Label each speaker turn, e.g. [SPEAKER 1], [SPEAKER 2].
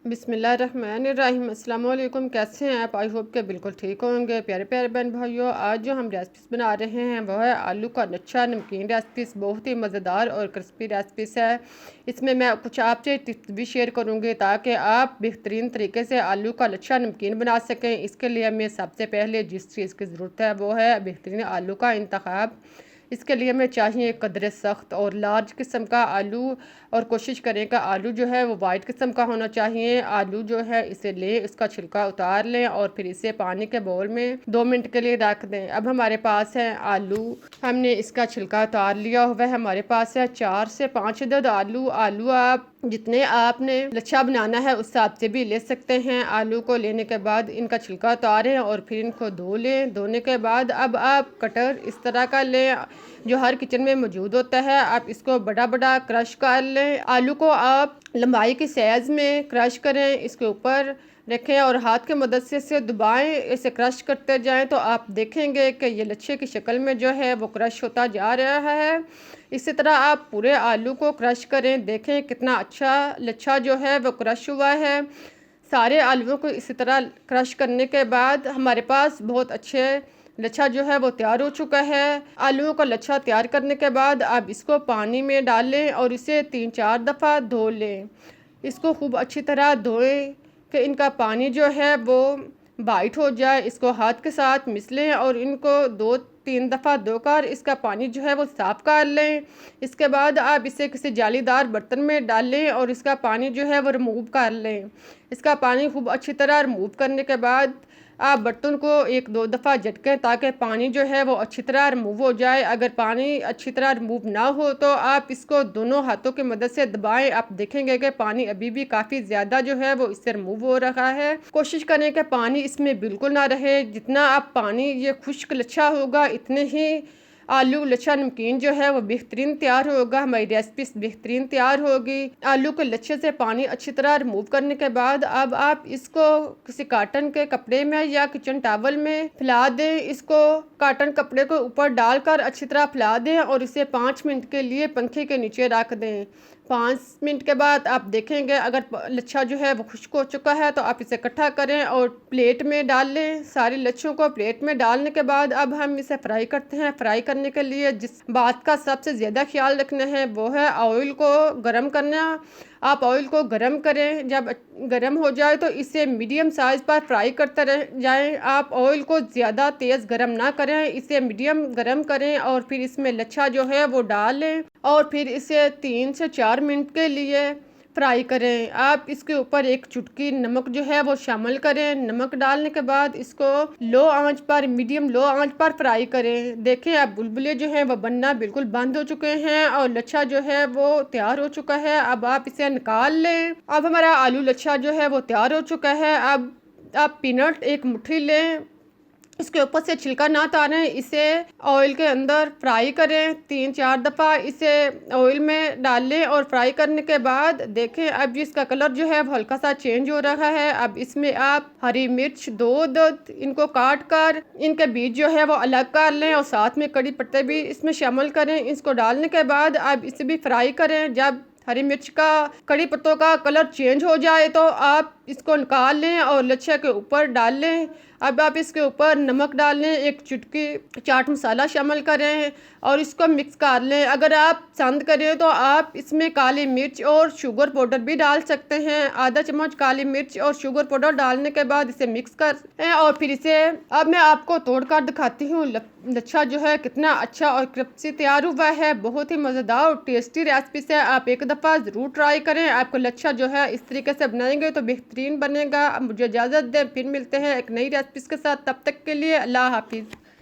[SPEAKER 1] बिस्मिल्लाहिर्रहमानिर्रहीम। अस्सलाम वालेकुम। कैसे हैं आप? आई होप के बिल्कुल ठीक होंगे। प्यारे प्यारे बहन भाइयों, आज जो हम रेसिपीज़ बना रहे हैं वो है आलू का लच्छा नमकीन रेसिपीज़। बहुत ही मज़ेदार और क्रिस्पी रेसिपीज़ है। इसमें मैं कुछ आपसे टिप्स भी शेयर करूंगी ताकि आप बेहतरीन तरीके से आलू का लच्छा नमकीन बना सकें। इसके लिए हमें सबसे पहले जिस चीज़ की ज़रूरत है वो है बेहतरीन आलू का इंतखाब। इसके लिए हमें चाहिए कदर सख्त और लार्ज किस्म का आलू, और कोशिश करें कि आलू जो है वो वाइट किस्म का होना चाहिए। आलू जो है इसे लें, इसका छिलका उतार लें और फिर इसे पानी के बाउल में 2 मिनट के लिए रख दें। अब हमारे पास है आलू, हमने इसका छिलका उतार लिया हुआ है। हमारे पास है 4 से 5 अदद आलू। आलू आप जितने आपने लच्छा बनाना है उस हिसाब से भी ले सकते हैं। आलू को लेने के बाद इनका छिलका उतारें और फिर इनको धो लें। धोने के बाद अब आप कटर इस तरह का लें जो हर किचन में मौजूद होता है। आप इसको बड़ा बड़ा क्रश कर लें। आलू को आप लंबाई की साइज़ में क्रश करें, इसके ऊपर रखें और हाथ की मदद से इसे दबाएं। इसे क्रश करते जाएं तो आप देखेंगे कि ये लच्छे की शक्ल में जो है वो क्रश होता जा रहा है। इसी तरह आप पूरे आलू को क्रश करें। देखें कितना अच्छा लच्छा जो है वो क्रश हुआ है। सारे आलूओं को इसी तरह क्रश करने के बाद हमारे पास बहुत अच्छे लच्छा जो है वो तैयार हो चुका है। आलूओं का लच्छा तैयार करने के बाद आप इसको पानी में डालें और इसे 3-4 दफ़ा धो लें। इसको खूब अच्छी तरह धोएं कि इनका पानी जो है वो वाइट हो जाए। इसको हाथ के साथ मिसलें और इनको 2-3 दफ़ा धोकर इसका पानी जो है वो साफ़ कर लें। इसके बाद आप इसे किसी जालीदार बर्तन में डालें और इसका पानी जो है वो रिमूव कर लें। इसका पानी खूब अच्छी तरह रिमूव करने के बाद आप बर्तन को 1-2 दफ़ा झटकें ताकि पानी जो है वो अच्छी तरह रिमूव हो जाए। अगर पानी अच्छी तरह रिमूव ना हो तो आप इसको दोनों हाथों की मदद से दबाएं। आप देखेंगे कि पानी अभी भी काफ़ी ज़्यादा जो है वो इससे रिमूव हो रहा है। कोशिश करें कि पानी इसमें बिल्कुल ना रहे। जितना आप पानी ये खुश्क लच्छा होगा इतने ही आलू लच्छा नमकीन जो है वो बेहतरीन तैयार होगा। हमारी रेसिपी बेहतरीन तैयार होगी। आलू के लच्छे से पानी अच्छी तरह रिमूव करने के बाद अब आप इसको किसी काटन के कपड़े में या किचन टॉवल में फैला दें। इसको काटन कपड़े को ऊपर डालकर अच्छी तरह फैला दें और इसे 5 मिनट के लिए पंखे के नीचे रख दें। 5 मिनट के बाद आप देखेंगे अगर लच्छा जो है वो खुश्क हो चुका है तो आप इसे इकट्ठा करें और प्लेट में डाल लें। सारे लच्छों को प्लेट में डालने के बाद अब हम इसे फ्राई करते हैं। फ्राई करने के लिए जिस बात का सबसे ज़्यादा ख्याल रखना है वो है ऑयल को गर्म करना। आप ऑयल को गर्म करें, जब गर्म हो जाए तो इसे मीडियम साइज़ पर फ्राई करते रह जाएं। आप ऑयल को ज़्यादा तेज़ गर्म ना करें, इसे मीडियम गर्म करें और फिर इसमें लच्छा जो है वो डाल लें और फिर इसे 3 से 4 मिनट के लिए फ्राई करें। आप इसके ऊपर एक चुटकी नमक जो है वो शामिल करें। नमक डालने के बाद इसको लो आंच पर, मीडियम लो आंच पर फ्राई करें। देखें अब बुलबुले जो हैं वो बनना बिल्कुल बंद हो चुके हैं और लच्छा जो है वो तैयार हो चुका है। अब आप इसे निकाल लें। अब हमारा आलू लच्छा जो है वो तैयार हो चुका है। अब आप पीनट एक मुट्ठी लें, इसके ऊपर से छिलका ना उतारें, इसे ऑयल के अंदर फ्राई करें। 3-4 दफ़ा इसे ऑयल में डाल लें और फ्राई करने के बाद देखें अब इसका कलर जो है वो हल्का सा चेंज हो रहा है। अब इसमें आप हरी मिर्च 2 अदद इनको काट कर इनके बीज जो है वो अलग कर लें और साथ में कड़ी पत्ते भी इसमें शामिल करें। इसको डालने के बाद अब इसे भी फ्राई करें। जब हरी मिर्च का, कड़ी पत्तों का कलर चेंज हो जाए तो आप इसको निकाल लें और लच्छे के ऊपर डाल लें। अब आप इसके ऊपर नमक डाल लें, एक चुटकी चाट मसाला शामिल करें और इसको मिक्स कर लें। अगर आप पसंद करें तो आप इसमें काली मिर्च और शुगर पाउडर भी डाल सकते हैं। आधा चम्मच काली मिर्च और शुगर पाउडर डालने के बाद इसे मिक्स करें और फिर इसे अब मैं आपको तोड़कर दिखाती हूँ लच्छा जो है कितना अच्छा और क्रिस्पी तैयार हुआ है। बहुत ही मज़ेदार और टेस्टी रेसिपी है। आप एक दफ़ा ज़रूर ट्राई करें। आपको लच्छा जो है इस तरीके से बनाएंगे तो बेहतरीन बनेगा। अब मुझे इजाज़त दें, फिर मिलते हैं एक नई रेसिपी के साथ। तब तक के लिए अल्लाह हाफिज़।